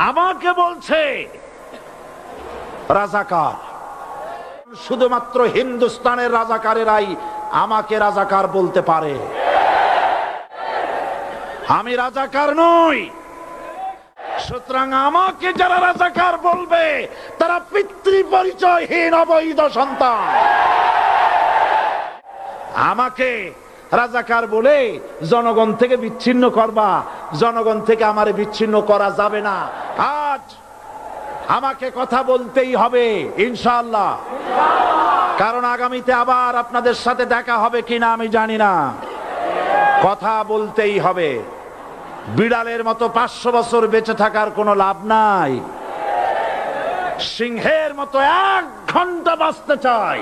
আমাকে বলছে রাজাকার। শুধুমাত্র হিন্দুস্তানের রাজাকারেরাই আমাকে রাজাকার বলতে পারে। আমি রাজাকার নই। সুতরাং আমাকে যারা রাজাকার বলবে তারা পিতৃ পরিচয়হীন অবৈধ সন্তান। আমাকে রাজাকার বলে জনগণ থেকে বিচ্ছিন্ন করবা, জনগণ থেকে আমারে বিচ্ছিন্ন করা যাবে না। আজ আমাকে কথা বলতেই হবে ইনশাআল্লাহ, কারণ আগামীতে আবার আপনাদের সাথে দেখা হবে কিনা আমি জানি না। কথা বলতেই হবে। বিড়ালের মতো 500 বছর বেঁচে থাকার কোনো লাভ নাই। সিংহের মতো 1 ঘন্টা বাঁচতে চাই।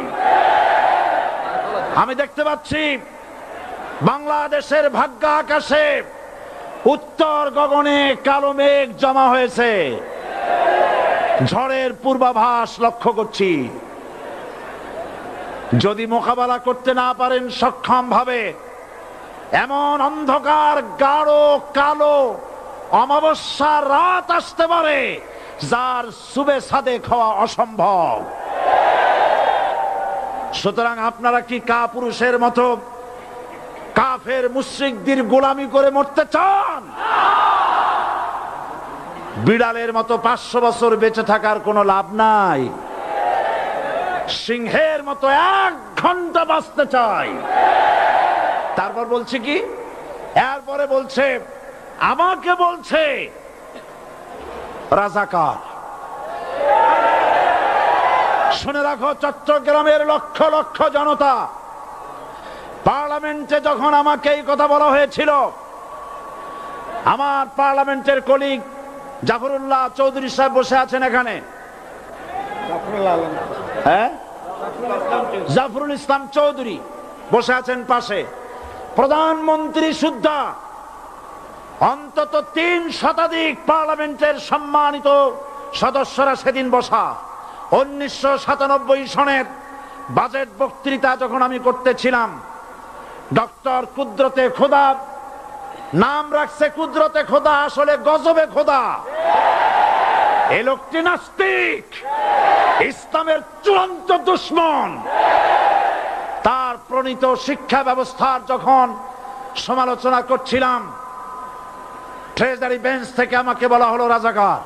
আমি দেখতে পাচ্ছি বাংলাদেশের ভাগ্য আকাশে উত্তর গগনে কালো মেঘ জমা হয়েছে। ঝড়ের পূর্বাভাস লক্ষ্য করছি। যদি মোকাবেলা করতে না পারেন সক্ষম ভাবে, এমন অন্ধকার গাঢ় কালো অমাবস্যার রাত আসতে পারে যার সুবে সাদেক হওয়া অসম্ভব। সুতরাং আপনারা কি কাপুরুষের মতো কাফের মুশরিকদের গোলামি করে মরতে চান? বিড়ালের মতো 500 বছর বেঁচে থাকার কোনো লাভ নাই। সিংহের মতো 1 ঘন্টা বাঁচতে চাই। তারপর বলছে কি, এরপরে বলছে আমাকে বলছে রাজাকার। শুনে রাখো চট্টগ্রামের লক্ষ লক্ষ জনতা, পার্লামেন্টে যখন আমাকে এই কথা বলা হয়েছিল, আমার পার্লামেন্টের কলিগ জাফরুল্লাহ চৌধুরী সাহেব বসে আছেন এখানে। হ্যাঁ, জাফরুল ইসলাম চৌধুরী বসে আছেন পাশে। প্রধানমন্ত্রী সুদ্ধা, অন্তত 3 শতাধিক পার্লামেন্টের সম্মানিত সদস্যরা সেদিন বসা। 1997 সনের বাজেট বক্তৃতা যখন আমি করতেছিলাম, ডক্টর কুদরতে খোদা, নাম রাখছে কুদরতে খোদা, আসলে গজবে খোদা। এই লোকটি নাস্তিক, ইসলামের চূড়ান্ত দুশমন। তার প্রণীত শিক্ষা ব্যবস্থার যখন সমালোচনা করছিলাম, ট্রেজারি বেঞ্চ থেকে আমাকে বলা হলো রাজাকার।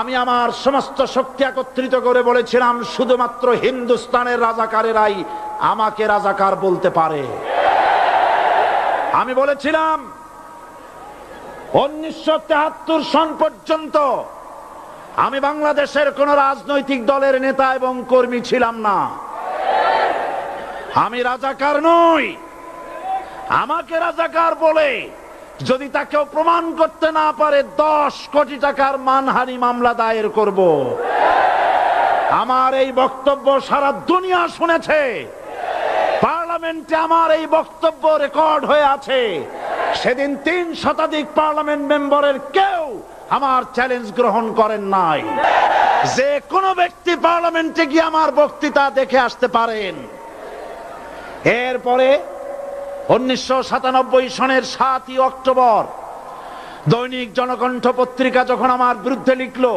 আমি আমার সমস্ত শক্তি একত্রিত করে বলেছিলাম শুধুমাত্র হিন্দুস্তানের রাজাকারেরাই আমাকে রাজাকার বলতে পারে। আমি বলেছিলাম 1973 সন পর্যন্ত আমি বাংলাদেশের কোন রাজনৈতিক দলের নেতা এবং কর্মী ছিলাম না। আমি রাজাকার নই। আমাকে রাজাকার বলে যদি তাকেও প্রমাণ করতে না পারে 10 কোটি টাকার মানহানি মামলা দায়ের করব। আমার এই বক্তব্য সারা দুনিয়া শুনেছে। পার্লামেন্টে আমার এই বক্তব্য রেকর্ড হয়ে আছে। সেদিন 3 শতাধিক পার্লামেন্ট মেম্বারের কেউ আমার চ্যালেঞ্জ গ্রহণ করেন নাই। যে কোনো ব্যক্তি পার্লামেন্টে গিয়ে আমার বক্তৃতা দেখে আসতে পারেন। এরপরে 1997 সনের 7 অক্টোবর দৈনিক জনকণ্ঠ পত্রিকা যখন আমার বিরুদ্ধে লিখলো,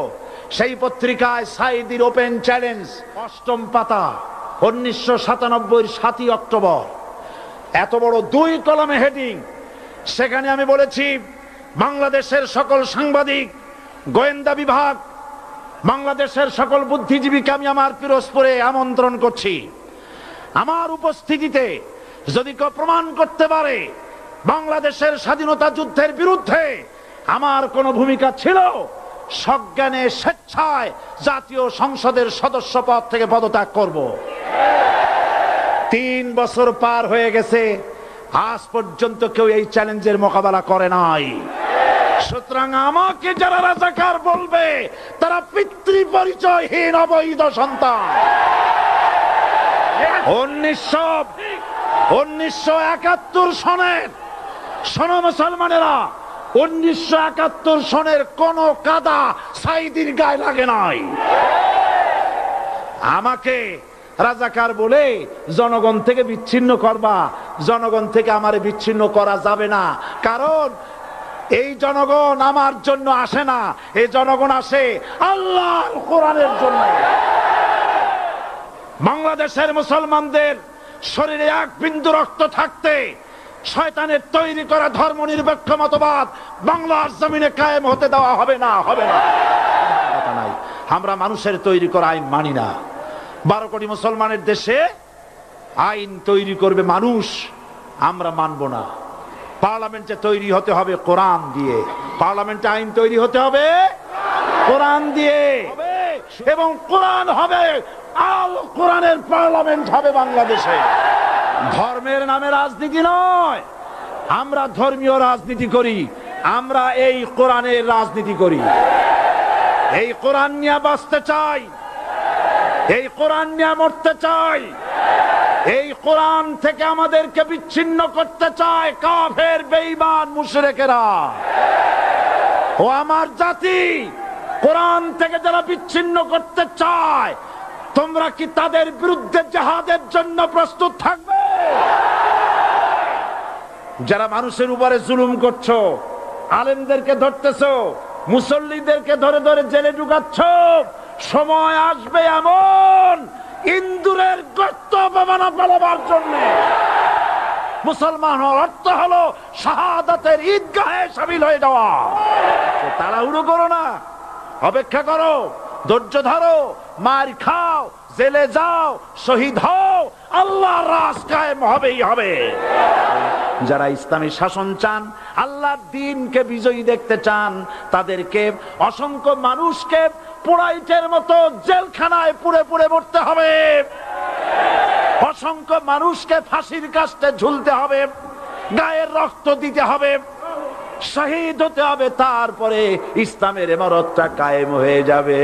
সেই পত্রিকায় সাইদির ওপেন চ্যালেঞ্জ 8ম পাতা, 1997 7 অক্টোবর, এত বড় 2 কলামে হেডিং। সেখানে আমি বলেছি বাংলাদেশের সকল সাংবাদিক, গোয়েন্দা বিভাগ, বাংলাদেশের সকল বুদ্ধিজীবীকে আমি আমার পিরোজপুরে আমন্ত্রণ করছি। আমার উপস্থিতিতে যদি কেউ প্রমাণ করতে পারে বাংলাদেশের স্বাধীনতা যুদ্ধের বিরুদ্ধে আমার কোনো ভূমিকা ছিল, সজ্ঞানে স্বেচ্ছায় জাতীয় সংসদের সদস্য পদ থেকে পদত্যাগ করব। 3 বছর পার হয়ে গেছে, আজ পর্যন্ত কেউ এই চ্যালেঞ্জের মোকাবেলা করে নাই। সুতরাং আমাকে যারা রাজাকার বলবে তারা পিতৃ পরিচয়হীন অবৈধ সন্তান। 1971 সনের, শোনো মুসলমানেরা, 1971 সনের কোন কাদা সাইদির গায়ে লাগে নাই। আমাকে রাজাকার বলে জনগণ থেকে বিচ্ছিন্ন করবা, জনগণ থেকে আমারে বিচ্ছিন্ন করা যাবে না। কারণ এই জনগণ আমার জন্য আসে না, এই জনগণ আসে আল্লাহর কোরআনের জন্য। বাংলাদেশের মুসলমানদের শরীরে এক বিন্দু রক্ত থাকতে শয়তানের তৈরি করা ধর্মনিরপেক্ষ মতবাদ বাংলার জমিনে কায়েম হতে দেওয়া হবে না, হবে না। কথা নাই, আমরা মানুষের তৈরি করা আইন মানি না। 12 কোটি মুসলমানের দেশে আইন তৈরি করবে মানুষ, আমরা মানব না। পার্লামেন্টে তৈরি হতে হবে কোরআন দিয়ে, পার্লামেন্টে আইন তৈরি হতে হবে কোরআন দিয়ে, এবং কোরআন হবে আল কোরআনের পার্লামেন্ট হবে বাংলাদেশে। ধর্মের নামে রাজনীতি নয়, আমরা ধর্মীয় রাজনীতি করি, আমরা এই কোরআনের রাজনীতি করি। এই কোরআন নিয়ে বাঁচতে চাই, এই কোরআন নিয়ে মরতে চাই। এই কোরআন থেকে আমাদেরকে বিচ্ছিন্ন করতে চায় কাফের বেঈমান মুশরিকেরা। ও আমার জাতি, কোরআন থেকে যারা বিচ্ছিন্ন করতে চায়, তোমরা কি তাদের বিরুদ্ধে জিহাদের জন্য প্রস্তুত থাকবে? যারা মানুষের উপরে জুলুম করছো, আলেমদেরকে ধরতেছো, মুসল্লিদেরকে ধরে ধরে জেলে ঢুকাচ্ছ, সময় আসবে এমন ইন্দুরের গর্ত অপমানা পালাবার জন্য। মুসলমান হওয়ার অর্থ হলো শাহাদাতের ঈদগাহে শামিল হয়ে যাওয়া। তাড়াহুড়ো করো না, অপেক্ষা করো, ধৈর্য ধরো, মার খাও, জেলে যাও, শহীদ হও, আল্লাহর রাজ কায়েম হবেই হবে। যারা ইসলামী শাসন চান, আল্লাহর দ্বীনকে বিজয়ী দেখতে চান, তাদেরকে অসংখ্য মানুষকে পোড়াইটের মতো জেলখানায় পুড়ে পুড়ে মরতে হবে, অসংখ্য মানুষকে ফাঁসির কাস্টে ঝুলতে হবে, গায়ের রক্ত দিতে হবে, শহীদ হতে হবে, তারপরে ইসলামের ইমারতটা কায়েম হয়ে যাবে।